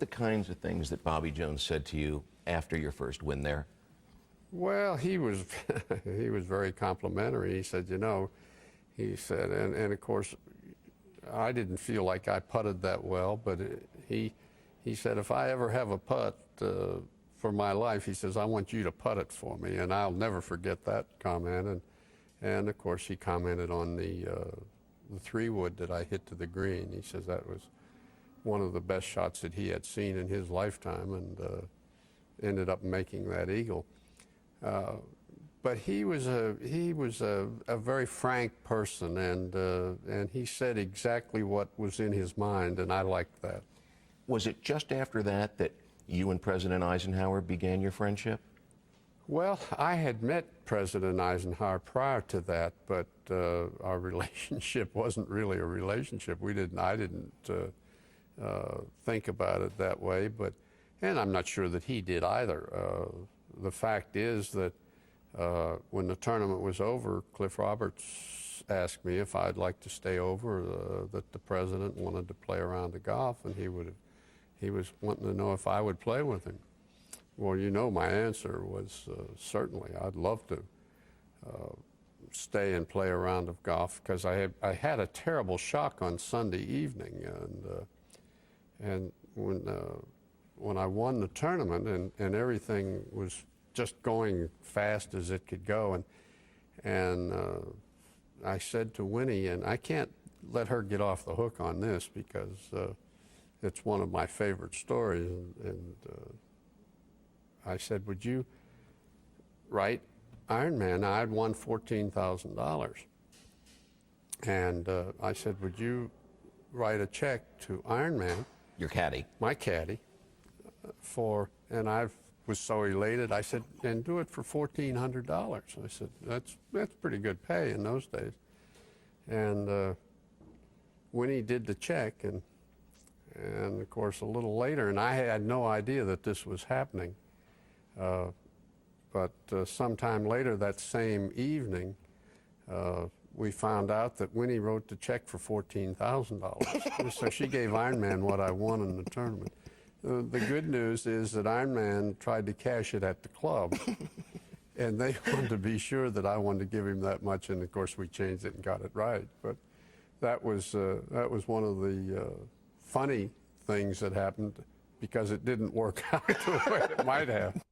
The kinds of things that Bobby Jones said to you after your first win there? Well, he was he was very complimentary. He said, you know, he said, and of course, I didn't feel like I putted that well, but he said, if I ever have a putt for my life, he says, I want you to putt it for me, and I'll never forget that comment. And of course, he commented on the 3-wood that I hit to the green. He says that was one of the best shots that he had seen in his lifetime, and ended up making that eagle. But he was a very frank person, and he said exactly what was in his mind, and I liked that. Was it just after that that you and President Eisenhower began your friendship? Well, I had met President Eisenhower prior to that, but our relationship wasn't really a relationship. I didn't think about it that way, and I'm not sure that he did either. The fact is that when the tournament was over, Cliff Roberts asked me if I'd like to stay over, that the president wanted to play around the golf, and he was wanting to know if I would play with him. Well, you know, my answer was certainly. I'd love to stay and play a round of golf, because I had a terrible shock on Sunday evening, and when I won the tournament and everything was just going fast as it could go, and I said to Winnie, and I can't let her get off the hook on this because it's one of my favorite stories, and I said, would you write Ironman? Now, I'd won $14,000, and I said, would you write a check to Ironman, Your caddy. my caddy, and I was so elated, I said, and do it for $1,400. I said, that's pretty good pay in those days. And Winnie did the check, and of course a little later, and I had no idea that this was happening, but sometime later that same evening, we found out that Winnie wrote the check for $14,000. So she gave Ironman what I won in the tournament. The good news is that Ironman tried to cash it at the club, and they wanted to be sure that I wanted to give him that much, and of course we changed it and got it right. But that was one of the funny things that happened, because it didn't work out the way it might have.